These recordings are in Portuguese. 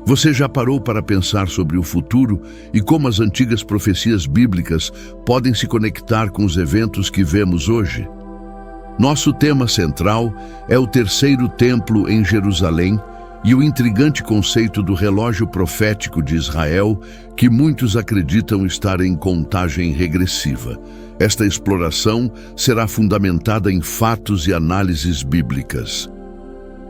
Você já parou para pensar sobre o futuro e como as antigas profecias bíblicas podem se conectar com os eventos que vemos hoje? Nosso tema central é o terceiro templo em Jerusalém e o intrigante conceito do relógio profético de Israel, que muitos acreditam estar em contagem regressiva. Esta exploração será fundamentada em fatos e análises bíblicas.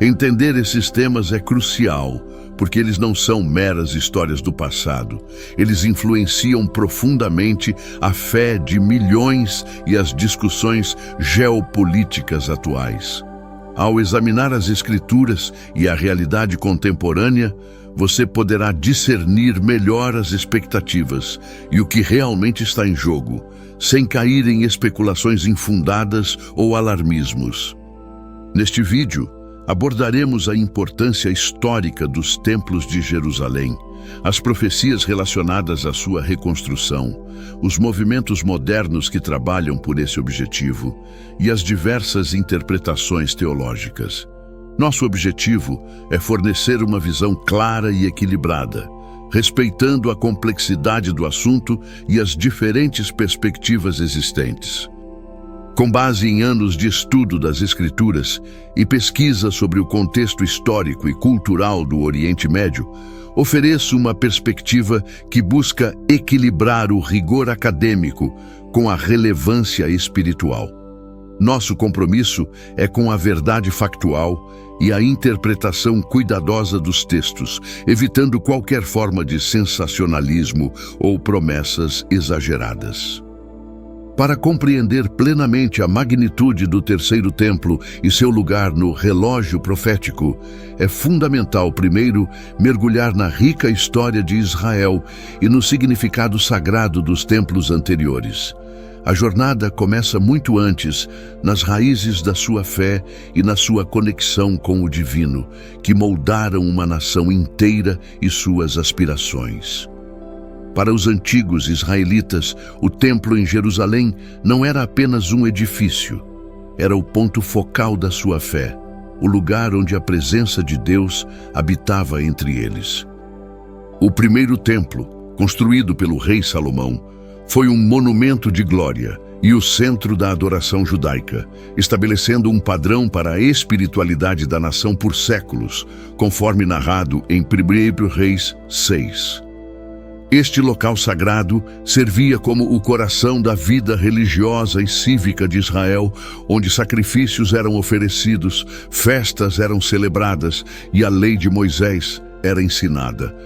Entender esses temas é crucial, porque eles não são meras histórias do passado. Eles influenciam profundamente a fé de milhões e as discussões geopolíticas atuais. Ao examinar as Escrituras e a realidade contemporânea, você poderá discernir melhor as expectativas e o que realmente está em jogo, sem cair em especulações infundadas ou alarmismos. Neste vídeo, abordaremos a importância histórica dos templos de Jerusalém, as profecias relacionadas à sua reconstrução, os movimentos modernos que trabalham por esse objetivo e as diversas interpretações teológicas. Nosso objetivo é fornecer uma visão clara e equilibrada, respeitando a complexidade do assunto e as diferentes perspectivas existentes. Com base em anos de estudo das Escrituras e pesquisa sobre o contexto histórico e cultural do Oriente Médio, ofereço uma perspectiva que busca equilibrar o rigor acadêmico com a relevância espiritual. Nosso compromisso é com a verdade factual e a interpretação cuidadosa dos textos, evitando qualquer forma de sensacionalismo ou promessas exageradas. Para compreender plenamente a magnitude do terceiro templo e seu lugar no relógio profético, é fundamental, primeiro, mergulhar na rica história de Israel e no significado sagrado dos templos anteriores. A jornada começa muito antes, nas raízes da sua fé e na sua conexão com o divino, que moldaram uma nação inteira e suas aspirações. Para os antigos israelitas, o templo em Jerusalém não era apenas um edifício, era o ponto focal da sua fé, o lugar onde a presença de Deus habitava entre eles. O primeiro templo, construído pelo rei Salomão, foi um monumento de glória e o centro da adoração judaica, estabelecendo um padrão para a espiritualidade da nação por séculos, conforme narrado em 1 Reis 6. Este local sagrado servia como o coração da vida religiosa e cívica de Israel, onde sacrifícios eram oferecidos, festas eram celebradas e a lei de Moisés era ensinada.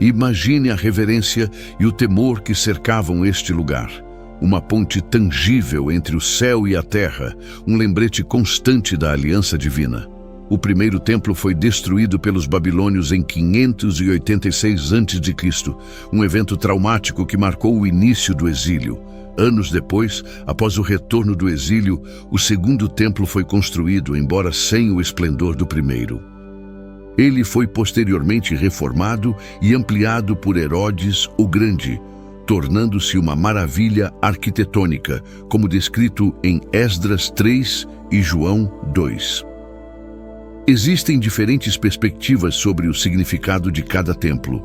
Imagine a reverência e o temor que cercavam este lugar. Uma ponte tangível entre o céu e a terra, um lembrete constante da aliança divina. O primeiro templo foi destruído pelos babilônios em 586 a.C., um evento traumático que marcou o início do exílio. Anos depois, após o retorno do exílio, o segundo templo foi construído, embora sem o esplendor do primeiro. Ele foi posteriormente reformado e ampliado por Herodes o Grande, tornando-se uma maravilha arquitetônica, como descrito em Esdras 3 e João 2. Existem diferentes perspectivas sobre o significado de cada templo.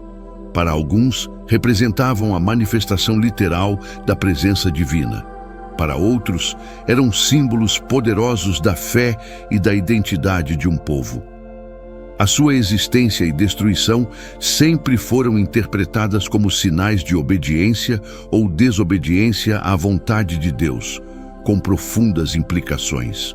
Para alguns, representavam a manifestação literal da presença divina. Para outros, eram símbolos poderosos da fé e da identidade de um povo. A sua existência e destruição sempre foram interpretadas como sinais de obediência ou desobediência à vontade de Deus, com profundas implicações.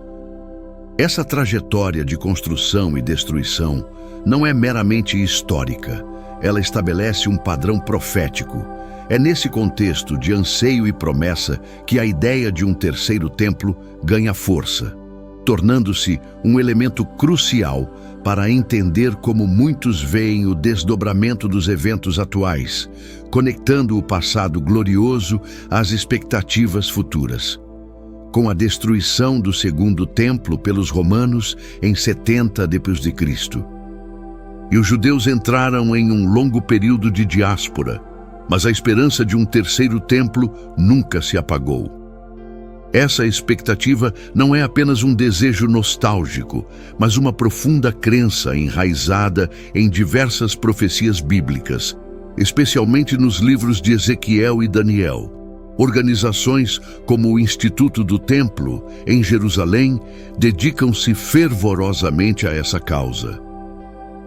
Essa trajetória de construção e destruição não é meramente histórica, ela estabelece um padrão profético. É nesse contexto de anseio e promessa que a ideia de um terceiro templo ganha força, tornando-se um elemento crucial para entender como muitos veem o desdobramento dos eventos atuais, conectando o passado glorioso às expectativas futuras. Com a destruição do segundo templo pelos romanos em 70 d.C. E os judeus entraram em um longo período de diáspora, mas a esperança de um terceiro templo nunca se apagou. Essa expectativa não é apenas um desejo nostálgico, mas uma profunda crença enraizada em diversas profecias bíblicas, especialmente nos livros de Ezequiel e Daniel. Organizações como o Instituto do Templo, em Jerusalém, dedicam-se fervorosamente a essa causa.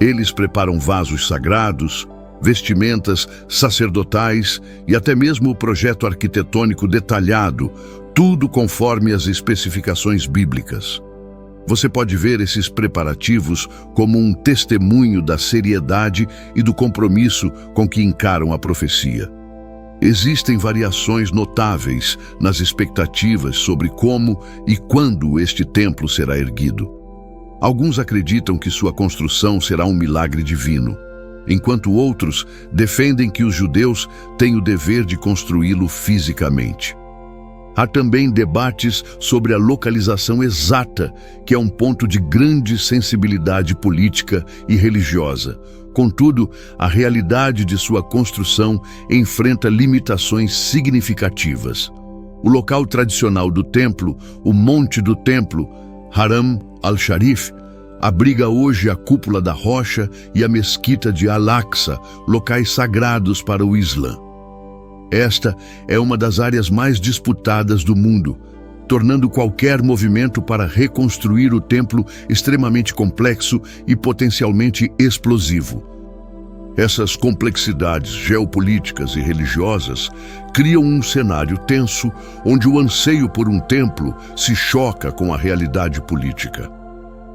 Eles preparam vasos sagrados, vestimentas sacerdotais e até mesmo o projeto arquitetônico detalhado, tudo conforme as especificações bíblicas. Você pode ver esses preparativos como um testemunho da seriedade e do compromisso com que encaram a profecia. Existem variações notáveis nas expectativas sobre como e quando este templo será erguido. Alguns acreditam que sua construção será um milagre divino, enquanto outros defendem que os judeus têm o dever de construí-lo fisicamente. Há também debates sobre a localização exata, que é um ponto de grande sensibilidade política e religiosa. Contudo, a realidade de sua construção enfrenta limitações significativas. O local tradicional do templo, o Monte do Templo, Haram al-Sharif, abriga hoje a Cúpula da Rocha e a Mesquita de Al-Aqsa, locais sagrados para o Islã. Esta é uma das áreas mais disputadas do mundo, tornando qualquer movimento para reconstruir o templo extremamente complexo e potencialmente explosivo. Essas complexidades geopolíticas e religiosas criam um cenário tenso onde o anseio por um templo se choca com a realidade política.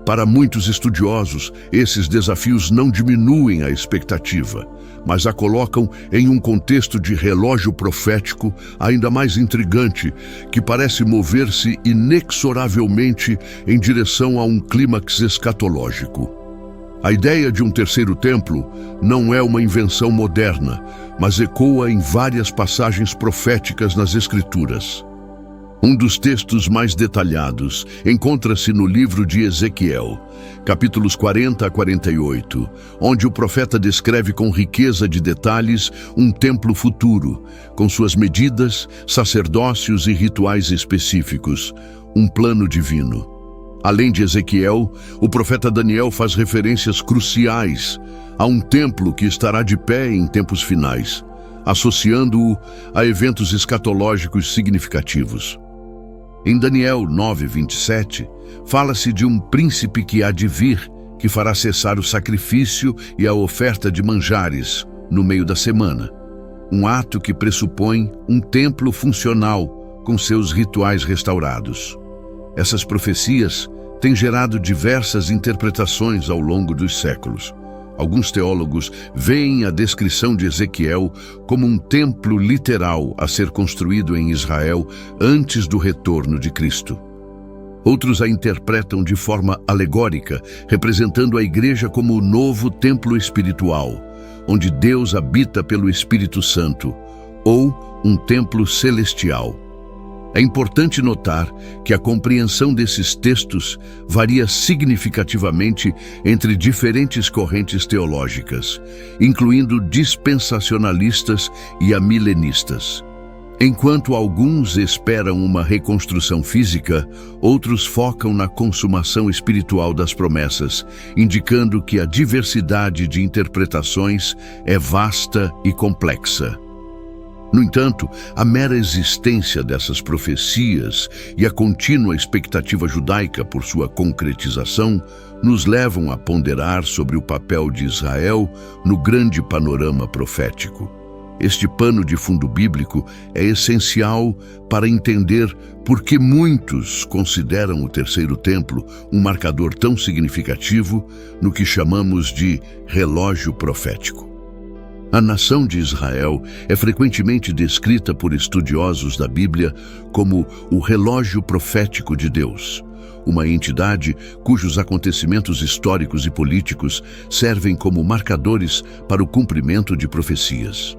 Para muitos estudiosos, esses desafios não diminuem a expectativa, mas a colocam em um contexto de relógio profético ainda mais intrigante, que parece mover-se inexoravelmente em direção a um clímax escatológico. A ideia de um terceiro templo não é uma invenção moderna, mas ecoa em várias passagens proféticas nas Escrituras. Um dos textos mais detalhados encontra-se no livro de Ezequiel, capítulos 40 a 48, onde o profeta descreve com riqueza de detalhes um templo futuro, com suas medidas, sacerdócios e rituais específicos, um plano divino. Além de Ezequiel, o profeta Daniel faz referências cruciais a um templo que estará de pé em tempos finais, associando-o a eventos escatológicos significativos. Em Daniel 9:27, fala-se de um príncipe que há de vir, que fará cessar o sacrifício e a oferta de manjares no meio da semana, um ato que pressupõe um templo funcional com seus rituais restaurados. Essas profecias têm gerado diversas interpretações ao longo dos séculos. Alguns teólogos veem a descrição de Ezequiel como um templo literal a ser construído em Israel antes do retorno de Cristo. Outros a interpretam de forma alegórica, representando a igreja como o novo templo espiritual, onde Deus habita pelo Espírito Santo, ou um templo celestial. É importante notar que a compreensão desses textos varia significativamente entre diferentes correntes teológicas, incluindo dispensacionalistas e amilenistas. Enquanto alguns esperam uma reconstrução física, outros focam na consumação espiritual das promessas, indicando que a diversidade de interpretações é vasta e complexa. No entanto, a mera existência dessas profecias e a contínua expectativa judaica por sua concretização nos levam a ponderar sobre o papel de Israel no grande panorama profético. Este pano de fundo bíblico é essencial para entender por que muitos consideram o terceiro templo um marcador tão significativo no que chamamos de relógio profético. A nação de Israel é frequentemente descrita por estudiosos da Bíblia como o relógio profético de Deus, uma entidade cujos acontecimentos históricos e políticos servem como marcadores para o cumprimento de profecias.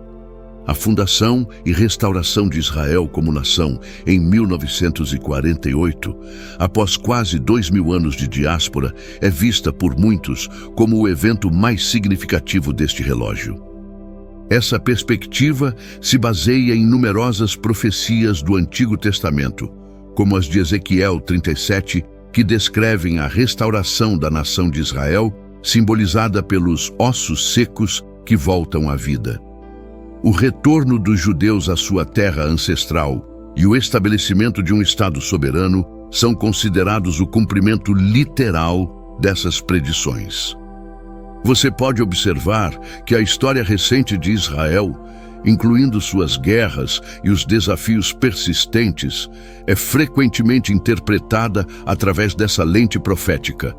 A fundação e restauração de Israel como nação em 1948, após quase 2000 anos de diáspora, é vista por muitos como o evento mais significativo deste relógio. Essa perspectiva se baseia em numerosas profecias do Antigo Testamento, como as de Ezequiel 37, que descrevem a restauração da nação de Israel, simbolizada pelos ossos secos que voltam à vida. O retorno dos judeus à sua terra ancestral e o estabelecimento de um Estado soberano são considerados o cumprimento literal dessas predições. Você pode observar que a história recente de Israel, incluindo suas guerras e os desafios persistentes, é frequentemente interpretada através dessa lente profética.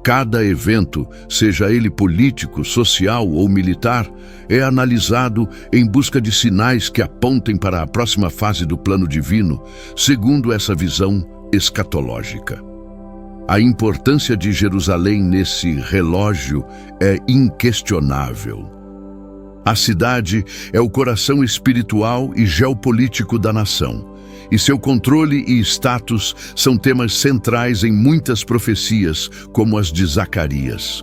Cada evento, seja ele político, social ou militar, é analisado em busca de sinais que apontem para a próxima fase do plano divino, segundo essa visão escatológica. A importância de Jerusalém nesse relógio é inquestionável. A cidade é o coração espiritual e geopolítico da nação, e seu controle e status são temas centrais em muitas profecias, como as de Zacarias.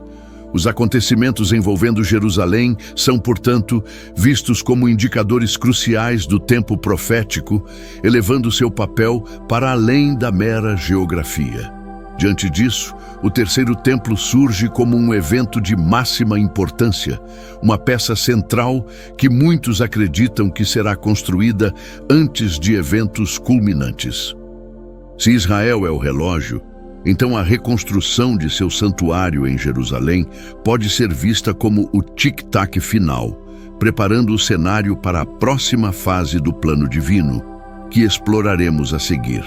Os acontecimentos envolvendo Jerusalém são, portanto, vistos como indicadores cruciais do tempo profético, elevando seu papel para além da mera geografia. Diante disso, o terceiro templo surge como um evento de máxima importância, uma peça central que muitos acreditam que será construída antes de eventos culminantes. Se Israel é o relógio, então a reconstrução de seu santuário em Jerusalém pode ser vista como o tic-tac final, preparando o cenário para a próxima fase do plano divino, que exploraremos a seguir.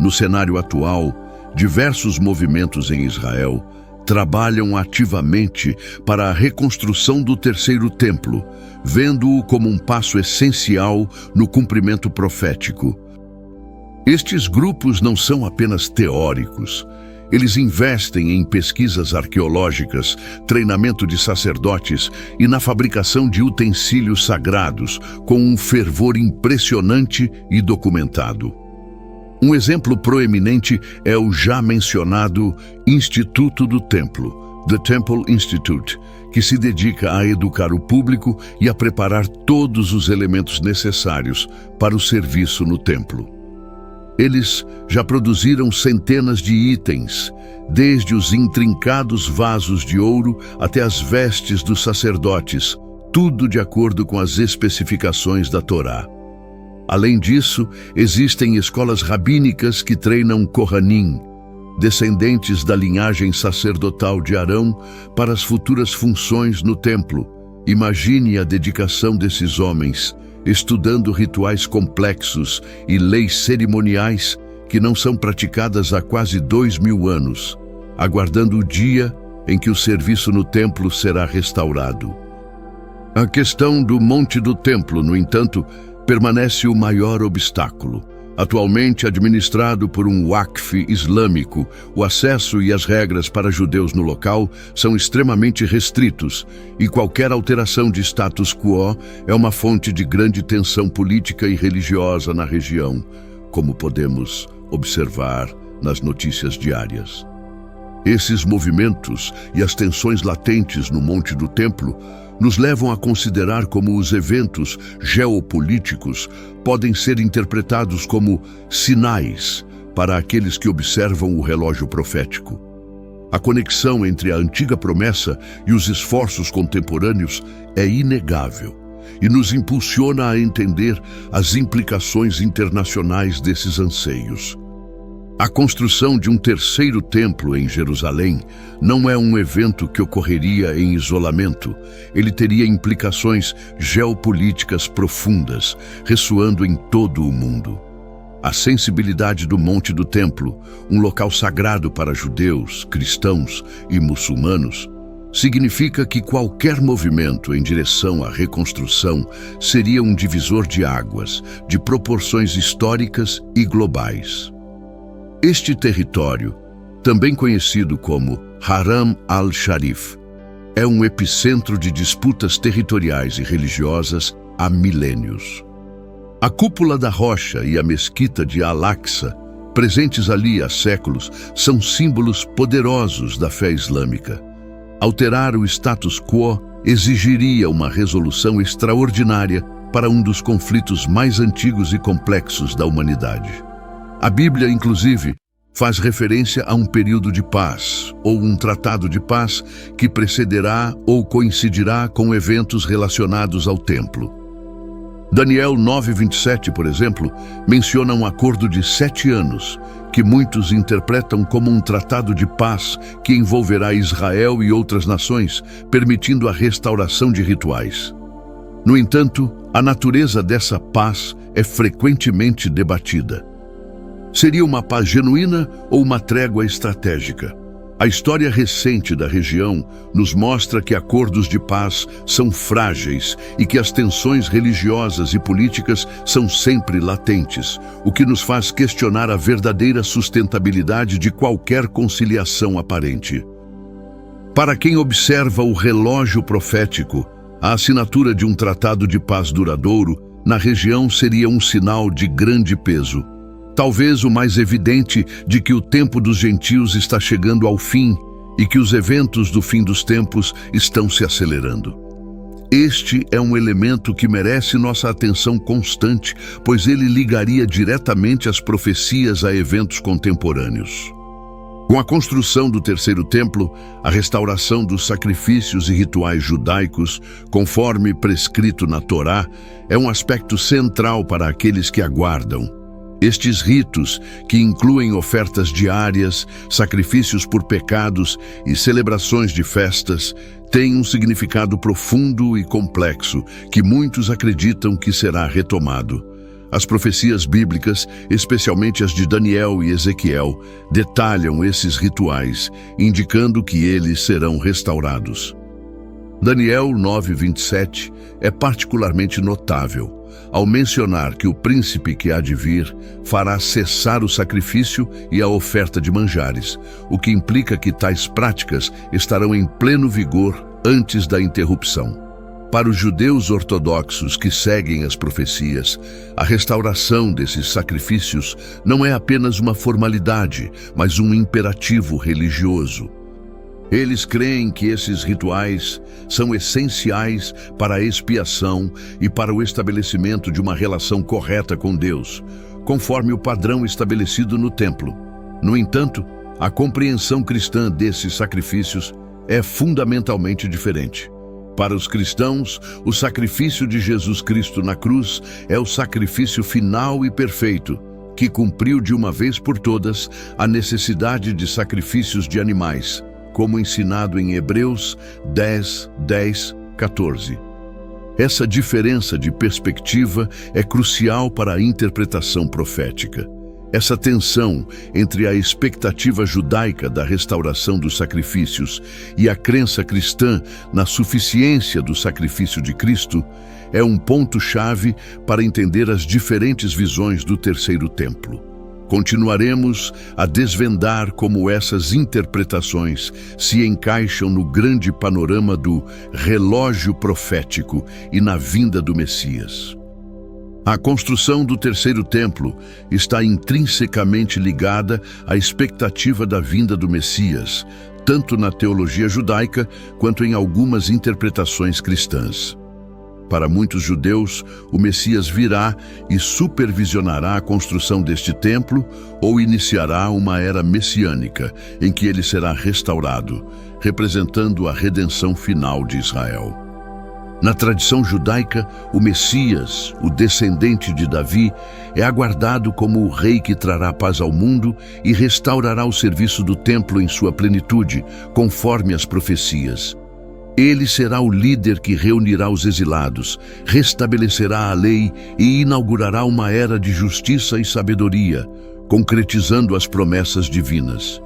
No cenário atual, diversos movimentos em Israel trabalham ativamente para a reconstrução do terceiro templo, vendo-o como um passo essencial no cumprimento profético. Estes grupos não são apenas teóricos. Eles investem em pesquisas arqueológicas, treinamento de sacerdotes e na fabricação de utensílios sagrados, com um fervor impressionante e documentado. Um exemplo proeminente é o já mencionado Instituto do Templo, The Temple Institute, que se dedica a educar o público e a preparar todos os elementos necessários para o serviço no templo. Eles já produziram centenas de itens, desde os intrincados vasos de ouro até as vestes dos sacerdotes, tudo de acordo com as especificações da Torá. Além disso, existem escolas rabínicas que treinam Kohanim, descendentes da linhagem sacerdotal de Arão, para as futuras funções no templo. Imagine a dedicação desses homens, estudando rituais complexos e leis cerimoniais que não são praticadas há quase 2000 anos, aguardando o dia em que o serviço no templo será restaurado. A questão do Monte do Templo, no entanto, permanece o maior obstáculo. Atualmente administrado por um Waqf islâmico, o acesso e as regras para judeus no local são extremamente restritos e qualquer alteração de status quo é uma fonte de grande tensão política e religiosa na região, como podemos observar nas notícias diárias. Esses movimentos e as tensões latentes no Monte do Templo nos levam a considerar como os eventos geopolíticos podem ser interpretados como sinais para aqueles que observam o relógio profético. A conexão entre a antiga promessa e os esforços contemporâneos é inegável e nos impulsiona a entender as implicações internacionais desses anseios. A construção de um terceiro templo em Jerusalém não é um evento que ocorreria em isolamento. Ele teria implicações geopolíticas profundas, ressoando em todo o mundo. A sensibilidade do Monte do Templo, um local sagrado para judeus, cristãos e muçulmanos, significa que qualquer movimento em direção à reconstrução seria um divisor de águas, de proporções históricas e globais. Este território, também conhecido como Haram al-Sharif, é um epicentro de disputas territoriais e religiosas há milênios. A Cúpula da Rocha e a Mesquita de Al-Aqsa, presentes ali há séculos, são símbolos poderosos da fé islâmica. Alterar o status quo exigiria uma resolução extraordinária para um dos conflitos mais antigos e complexos da humanidade. A Bíblia, inclusive, faz referência a um período de paz, ou um tratado de paz que precederá ou coincidirá com eventos relacionados ao templo. Daniel 9:27, por exemplo, menciona um acordo de 7 anos, que muitos interpretam como um tratado de paz que envolverá Israel e outras nações, permitindo a restauração de rituais. No entanto, a natureza dessa paz é frequentemente debatida. Seria uma paz genuína ou uma trégua estratégica? A história recente da região nos mostra que acordos de paz são frágeis e que as tensões religiosas e políticas são sempre latentes, o que nos faz questionar a verdadeira sustentabilidade de qualquer conciliação aparente. Para quem observa o relógio profético, a assinatura de um tratado de paz duradouro na região seria um sinal de grande peso. Talvez o mais evidente de que o tempo dos gentios está chegando ao fim e que os eventos do fim dos tempos estão se acelerando. Este é um elemento que merece nossa atenção constante, pois ele ligaria diretamente as profecias a eventos contemporâneos. Com a construção do terceiro templo, a restauração dos sacrifícios e rituais judaicos, conforme prescrito na Torá, é um aspecto central para aqueles que aguardam. Estes ritos, que incluem ofertas diárias, sacrifícios por pecados e celebrações de festas, têm um significado profundo e complexo que muitos acreditam que será retomado. As profecias bíblicas, especialmente as de Daniel e Ezequiel, detalham esses rituais, indicando que eles serão restaurados. Daniel 9:27 é particularmente notável, ao mencionar que o príncipe que há de vir fará cessar o sacrifício e a oferta de manjares, o que implica que tais práticas estarão em pleno vigor antes da interrupção. Para os judeus ortodoxos que seguem as profecias, a restauração desses sacrifícios não é apenas uma formalidade, mas um imperativo religioso. Eles creem que esses rituais são essenciais para a expiação e para o estabelecimento de uma relação correta com Deus, conforme o padrão estabelecido no templo. No entanto, a compreensão cristã desses sacrifícios é fundamentalmente diferente. Para os cristãos, o sacrifício de Jesus Cristo na cruz é o sacrifício final e perfeito, que cumpriu de uma vez por todas a necessidade de sacrifícios de animais, como ensinado em Hebreus 10:14. Essa diferença de perspectiva é crucial para a interpretação profética. Essa tensão entre a expectativa judaica da restauração dos sacrifícios e a crença cristã na suficiência do sacrifício de Cristo é um ponto-chave para entender as diferentes visões do terceiro templo. Continuaremos a desvendar como essas interpretações se encaixam no grande panorama do relógio profético e na vinda do Messias. A construção do terceiro templo está intrinsecamente ligada à expectativa da vinda do Messias, tanto na teologia judaica quanto em algumas interpretações cristãs. Para muitos judeus, o Messias virá e supervisionará a construção deste templo ou iniciará uma era messiânica em que ele será restaurado, representando a redenção final de Israel. Na tradição judaica, o Messias, o descendente de Davi, é aguardado como o rei que trará paz ao mundo e restaurará o serviço do templo em sua plenitude, conforme as profecias. Ele será o líder que reunirá os exilados, restabelecerá a lei e inaugurará uma era de justiça e sabedoria, concretizando as promessas divinas.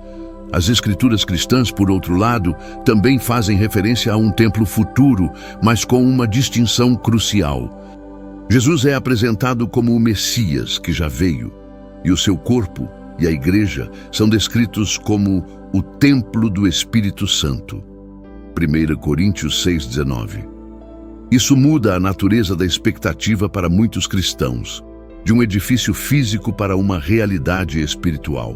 As escrituras cristãs, por outro lado, também fazem referência a um templo futuro, mas com uma distinção crucial. Jesus é apresentado como o Messias que já veio, e o seu corpo e a igreja são descritos como o templo do Espírito Santo. 1 Coríntios 6:19. Isso muda a natureza da expectativa para muitos cristãos, de um edifício físico para uma realidade espiritual.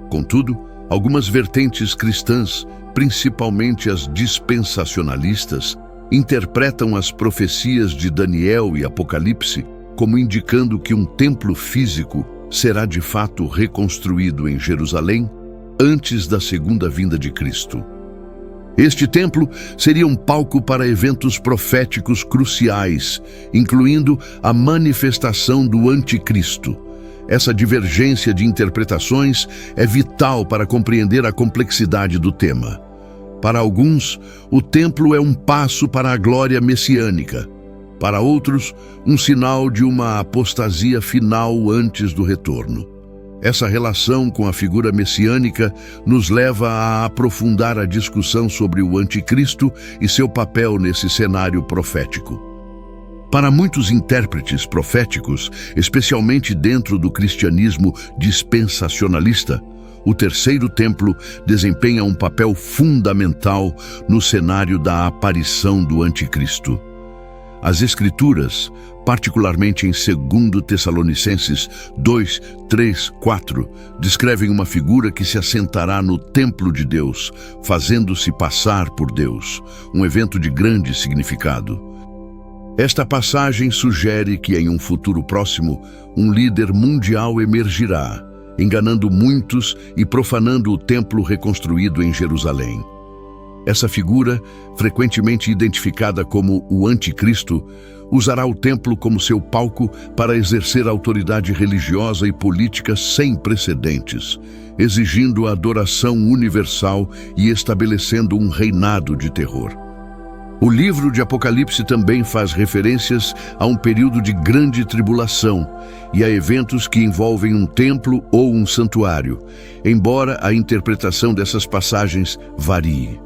Contudo, algumas vertentes cristãs, principalmente as dispensacionalistas, interpretam as profecias de Daniel e Apocalipse como indicando que um templo físico será de fato reconstruído em Jerusalém antes da segunda vinda de Cristo. Este templo seria um palco para eventos proféticos cruciais, incluindo a manifestação do Anticristo. Essa divergência de interpretações é vital para compreender a complexidade do tema. Para alguns, o templo é um passo para a glória messiânica. Para outros, um sinal de uma apostasia final antes do retorno. Essa relação com a figura messiânica nos leva a aprofundar a discussão sobre o Anticristo e seu papel nesse cenário profético. Para muitos intérpretes proféticos, especialmente dentro do cristianismo dispensacionalista, o terceiro templo desempenha um papel fundamental no cenário da aparição do Anticristo. As Escrituras, particularmente em 2 Tessalonicenses 2, 3, 4, descrevem uma figura que se assentará no templo de Deus, fazendo-se passar por Deus, um evento de grande significado. Esta passagem sugere que em um futuro próximo, um líder mundial emergirá, enganando muitos e profanando o templo reconstruído em Jerusalém. Essa figura, frequentemente identificada como o Anticristo, usará o templo como seu palco para exercer autoridade religiosa e política sem precedentes, exigindo a adoração universal e estabelecendo um reinado de terror. O livro de Apocalipse também faz referências a um período de grande tribulação e a eventos que envolvem um templo ou um santuário, embora a interpretação dessas passagens varie.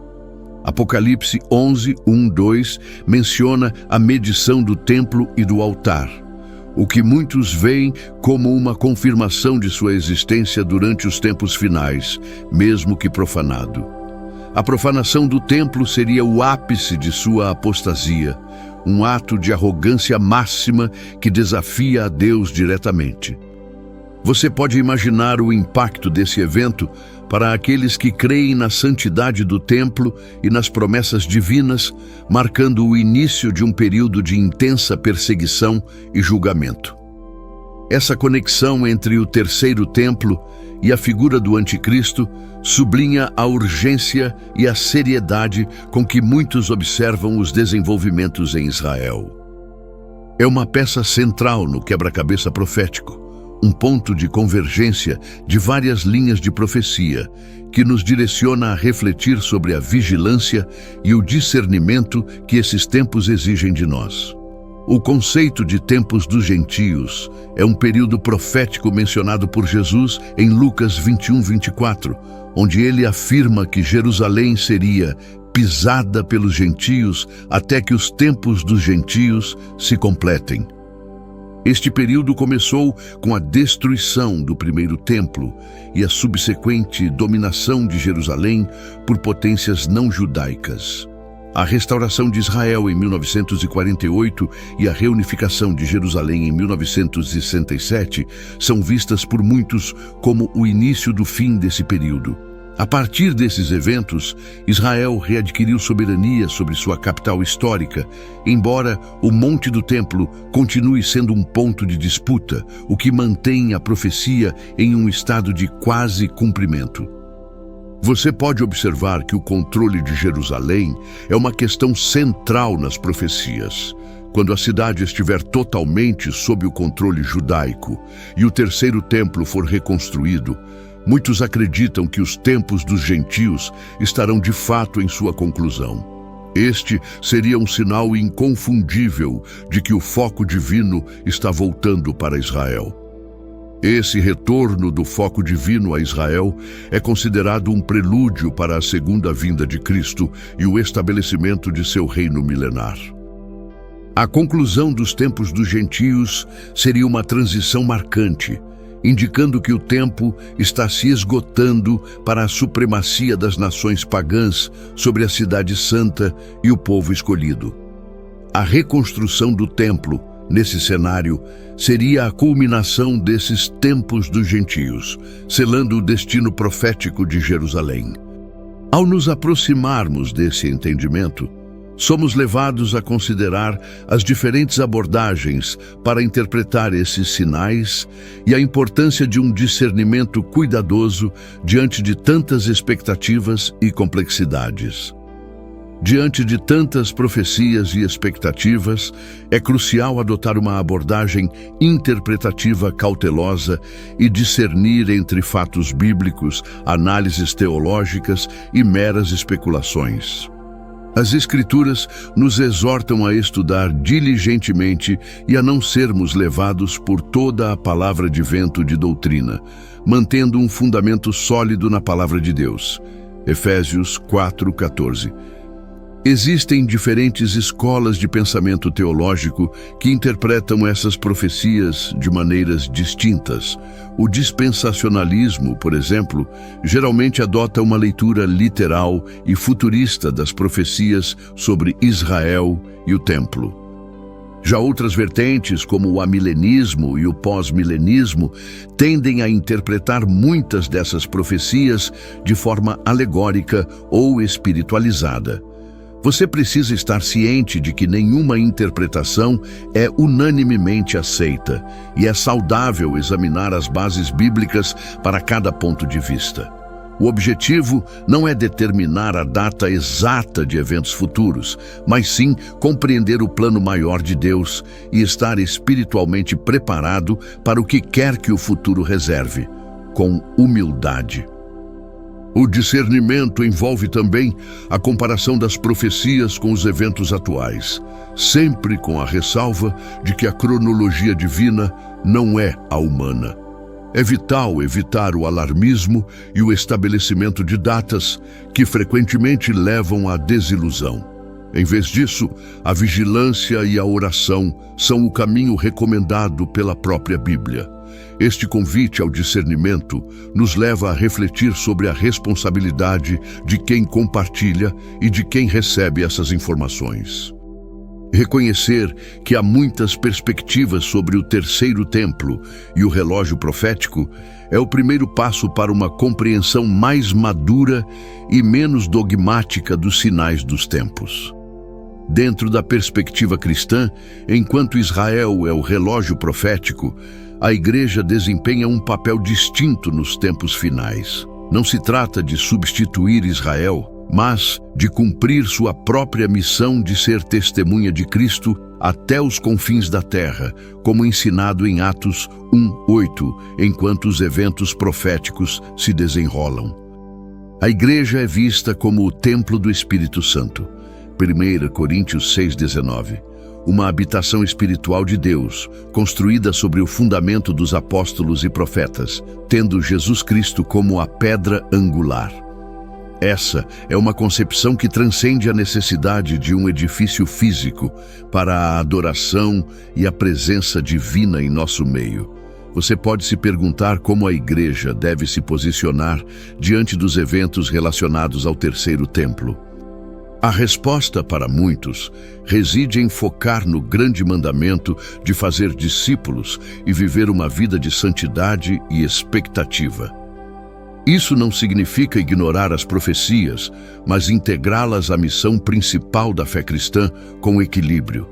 Apocalipse 11, 1, 2 menciona a medição do templo e do altar, o que muitos veem como uma confirmação de sua existência durante os tempos finais, mesmo que profanado. A profanação do templo seria o ápice de sua apostasia, um ato de arrogância máxima que desafia a Deus diretamente. Você pode imaginar o impacto desse evento para aqueles que creem na santidade do templo e nas promessas divinas, marcando o início de um período de intensa perseguição e julgamento. Essa conexão entre o terceiro templo e a figura do Anticristo sublinha a urgência e a seriedade com que muitos observam os desenvolvimentos em Israel. É uma peça central no quebra-cabeça profético, um ponto de convergência de várias linhas de profecia que nos direciona a refletir sobre a vigilância e o discernimento que esses tempos exigem de nós. O conceito de tempos dos gentios é um período profético mencionado por Jesus em Lucas 21, 24, onde ele afirma que Jerusalém seria pisada pelos gentios até que os tempos dos gentios se completem. Este período começou com a destruição do primeiro templo e a subsequente dominação de Jerusalém por potências não judaicas. A restauração de Israel em 1948 e a reunificação de Jerusalém em 1967 são vistas por muitos como o início do fim desse período. A partir desses eventos, Israel readquiriu soberania sobre sua capital histórica, embora o Monte do Templo continue sendo um ponto de disputa, o que mantém a profecia em um estado de quase cumprimento. Você pode observar que o controle de Jerusalém é uma questão central nas profecias. Quando a cidade estiver totalmente sob o controle judaico e o terceiro templo for reconstruído, muitos acreditam que os tempos dos gentios estarão de fato em sua conclusão. Este seria um sinal inconfundível de que o foco divino está voltando para Israel. Esse retorno do foco divino a Israel é considerado um prelúdio para a segunda vinda de Cristo e o estabelecimento de seu reino milenar. A conclusão dos tempos dos gentios seria uma transição marcante, indicando que o tempo está se esgotando para a supremacia das nações pagãs sobre a cidade santa e o povo escolhido. A reconstrução do templo, nesse cenário, seria a culminação desses tempos dos gentios, selando o destino profético de Jerusalém. Ao nos aproximarmos desse entendimento, Somos levados a considerar as diferentes abordagens para interpretar esses sinais e a importância de um discernimento cuidadoso diante de tantas expectativas e complexidades. Diante de tantas profecias e expectativas, é crucial adotar uma abordagem interpretativa cautelosa e discernir entre fatos bíblicos, análises teológicas e meras especulações. As Escrituras nos exortam a estudar diligentemente e a não sermos levados por toda a palavra de vento de doutrina, mantendo um fundamento sólido na palavra de Deus. Efésios 4:14. Existem diferentes escolas de pensamento teológico que interpretam essas profecias de maneiras distintas. O dispensacionalismo, por exemplo, geralmente adota uma leitura literal e futurista das profecias sobre Israel e o Templo. Já outras vertentes, como o amilenismo e o pós-milenismo, tendem a interpretar muitas dessas profecias de forma alegórica ou espiritualizada. Você precisa estar ciente de que nenhuma interpretação é unanimemente aceita e é saudável examinar as bases bíblicas para cada ponto de vista. O objetivo não é determinar a data exata de eventos futuros, mas sim compreender o plano maior de Deus e estar espiritualmente preparado para o que quer que o futuro reserve, com humildade. O discernimento envolve também a comparação das profecias com os eventos atuais, sempre com a ressalva de que a cronologia divina não é a humana. É vital evitar o alarmismo e o estabelecimento de datas que frequentemente levam à desilusão. Em vez disso, a vigilância e a oração são o caminho recomendado pela própria Bíblia. Este convite ao discernimento nos leva a refletir sobre a responsabilidade de quem compartilha e de quem recebe essas informações. Reconhecer que há muitas perspectivas sobre o terceiro templo e o relógio profético é o primeiro passo para uma compreensão mais madura e menos dogmática dos sinais dos tempos. Dentro da perspectiva cristã, enquanto Israel é o relógio profético, a Igreja desempenha um papel distinto nos tempos finais. Não se trata de substituir Israel, mas de cumprir sua própria missão de ser testemunha de Cristo até os confins da terra, como ensinado em Atos 1:8, enquanto os eventos proféticos se desenrolam. A Igreja é vista como o templo do Espírito Santo. 1 Coríntios 6:19. Uma habitação espiritual de Deus, construída sobre o fundamento dos apóstolos e profetas, tendo Jesus Cristo como a pedra angular. Essa é uma concepção que transcende a necessidade de um edifício físico para a adoração e a presença divina em nosso meio. Você pode se perguntar como a Igreja deve se posicionar diante dos eventos relacionados ao terceiro templo. A resposta para muitos reside em focar no grande mandamento de fazer discípulos e viver uma vida de santidade e expectativa. Isso não significa ignorar as profecias, mas integrá-las à missão principal da fé cristã com equilíbrio.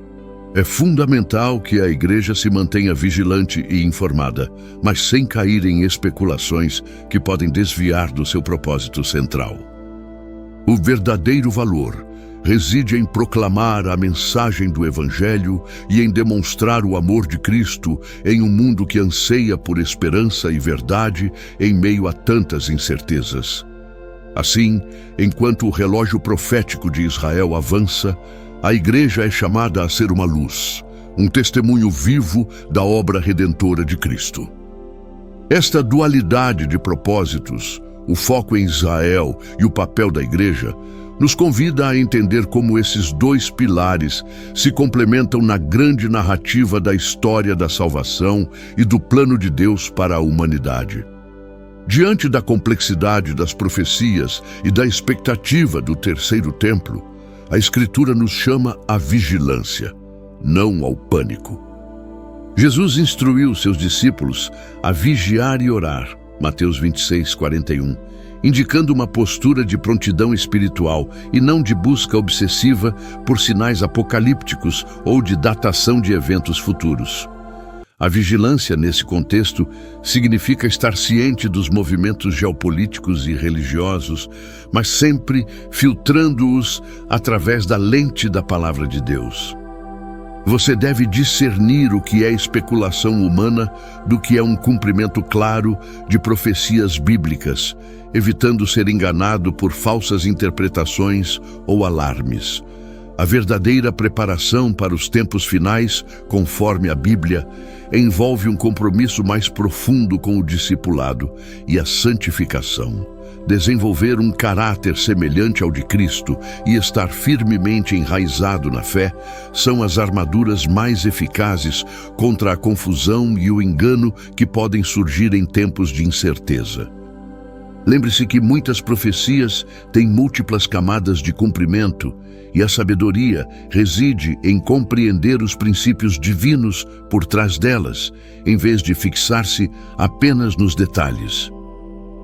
É fundamental que a Igreja se mantenha vigilante e informada, mas sem cair em especulações que podem desviar do seu propósito central. O verdadeiro valor reside em proclamar a mensagem do Evangelho e em demonstrar o amor de Cristo em um mundo que anseia por esperança e verdade em meio a tantas incertezas. Assim, enquanto o relógio profético de Israel avança, a Igreja é chamada a ser uma luz, um testemunho vivo da obra redentora de Cristo. Esta dualidade de propósitos, o foco em Israel e o papel da Igreja, nos convida a entender como esses dois pilares se complementam na grande narrativa da história da salvação e do plano de Deus para a humanidade. Diante da complexidade das profecias e da expectativa do terceiro templo, a Escritura nos chama à vigilância, não ao pânico. Jesus instruiu seus discípulos a vigiar e orar, Mateus 26:41, indicando uma postura de prontidão espiritual e não de busca obsessiva por sinais apocalípticos ou de datação de eventos futuros. A vigilância, nesse contexto, significa estar ciente dos movimentos geopolíticos e religiosos, mas sempre filtrando-os através da lente da Palavra de Deus. Você deve discernir o que é especulação humana do que é um cumprimento claro de profecias bíblicas, evitando ser enganado por falsas interpretações ou alarmes. A verdadeira preparação para os tempos finais, conforme a Bíblia, envolve um compromisso mais profundo com o discipulado e a santificação. Desenvolver um caráter semelhante ao de Cristo e estar firmemente enraizado na fé são as armaduras mais eficazes contra a confusão e o engano que podem surgir em tempos de incerteza. Lembre-se que muitas profecias têm múltiplas camadas de cumprimento e a sabedoria reside em compreender os princípios divinos por trás delas, em vez de fixar-se apenas nos detalhes.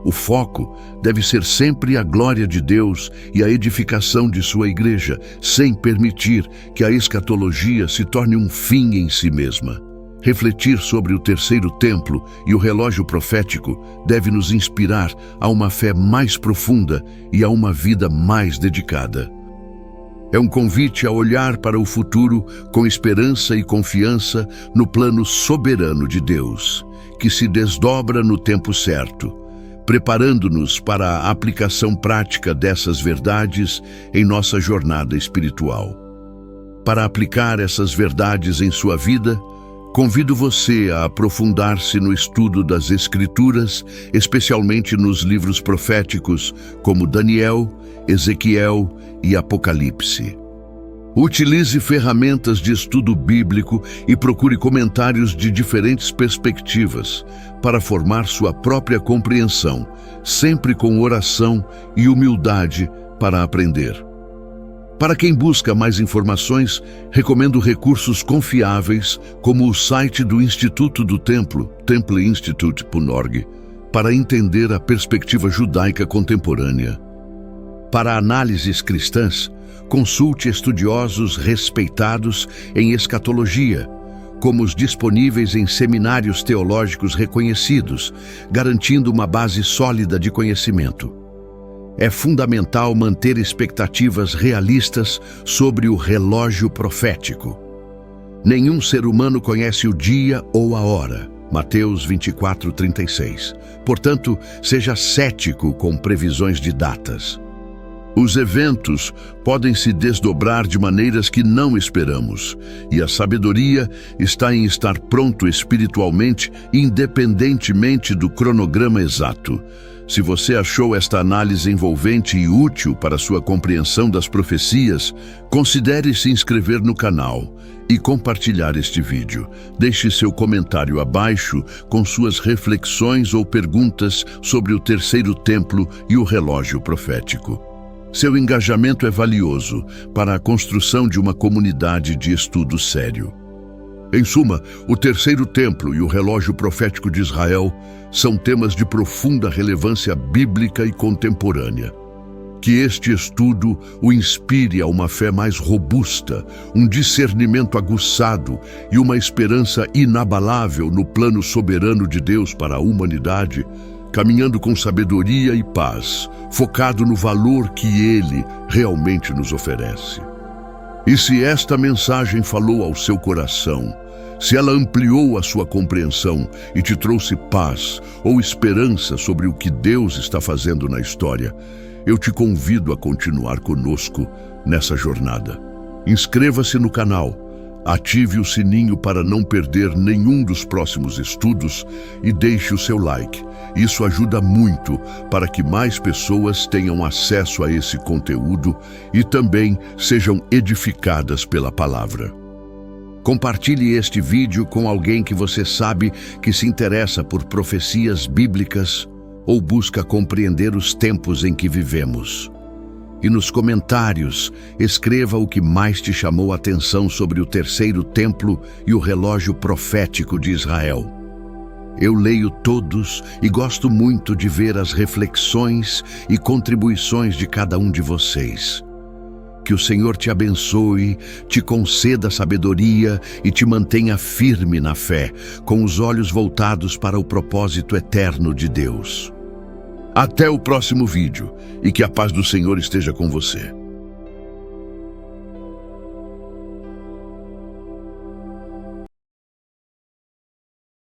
O foco deve ser sempre a glória de Deus e a edificação de sua igreja, sem permitir que a escatologia se torne um fim em si mesma. Refletir sobre o terceiro templo e o relógio profético deve nos inspirar a uma fé mais profunda e a uma vida mais dedicada. É um convite a olhar para o futuro com esperança e confiança no plano soberano de Deus, que se desdobra no tempo certo, preparando-nos para a aplicação prática dessas verdades em nossa jornada espiritual. Para aplicar essas verdades em sua vida, convido você a aprofundar-se no estudo das Escrituras, especialmente nos livros proféticos como Daniel, Ezequiel e Apocalipse. Utilize ferramentas de estudo bíblico e procure comentários de diferentes perspectivas para formar sua própria compreensão, sempre com oração e humildade para aprender. Para quem busca mais informações, recomendo recursos confiáveis como o site do Instituto do Templo, templeinstitute.org, para entender a perspectiva judaica contemporânea. Para análises cristãs, consulte estudiosos respeitados em escatologia, como os disponíveis em seminários teológicos reconhecidos, garantindo uma base sólida de conhecimento. É fundamental manter expectativas realistas sobre o relógio profético. Nenhum ser humano conhece o dia ou a hora. Mateus 24:36. Portanto, seja cético com previsões de datas. Os eventos podem se desdobrar de maneiras que não esperamos, e a sabedoria está em estar pronto espiritualmente, independentemente do cronograma exato. Se você achou esta análise envolvente e útil para sua compreensão das profecias, considere se inscrever no canal e compartilhar este vídeo. Deixe seu comentário abaixo com suas reflexões ou perguntas sobre o terceiro templo e o relógio profético. Seu engajamento é valioso para a construção de uma comunidade de estudo sério. Em suma, o terceiro templo e o relógio profético de Israel são temas de profunda relevância bíblica e contemporânea. Que este estudo o inspire a uma fé mais robusta, um discernimento aguçado e uma esperança inabalável no plano soberano de Deus para a humanidade, caminhando com sabedoria e paz, focado no valor que Ele realmente nos oferece. E se esta mensagem falou ao seu coração, se ela ampliou a sua compreensão e te trouxe paz ou esperança sobre o que Deus está fazendo na história, eu te convido a continuar conosco nessa jornada. Inscreva-se no canal, ative o sininho para não perder nenhum dos próximos estudos e deixe o seu like. Isso ajuda muito para que mais pessoas tenham acesso a esse conteúdo e também sejam edificadas pela palavra. Compartilhe este vídeo com alguém que você sabe que se interessa por profecias bíblicas ou busca compreender os tempos em que vivemos. E nos comentários, escreva o que mais te chamou a atenção sobre o terceiro templo e o relógio profético de Israel. Eu leio todos e gosto muito de ver as reflexões e contribuições de cada um de vocês. Que o Senhor te abençoe, te conceda sabedoria e te mantenha firme na fé, com os olhos voltados para o propósito eterno de Deus. Até o próximo vídeo e que a paz do Senhor esteja com você.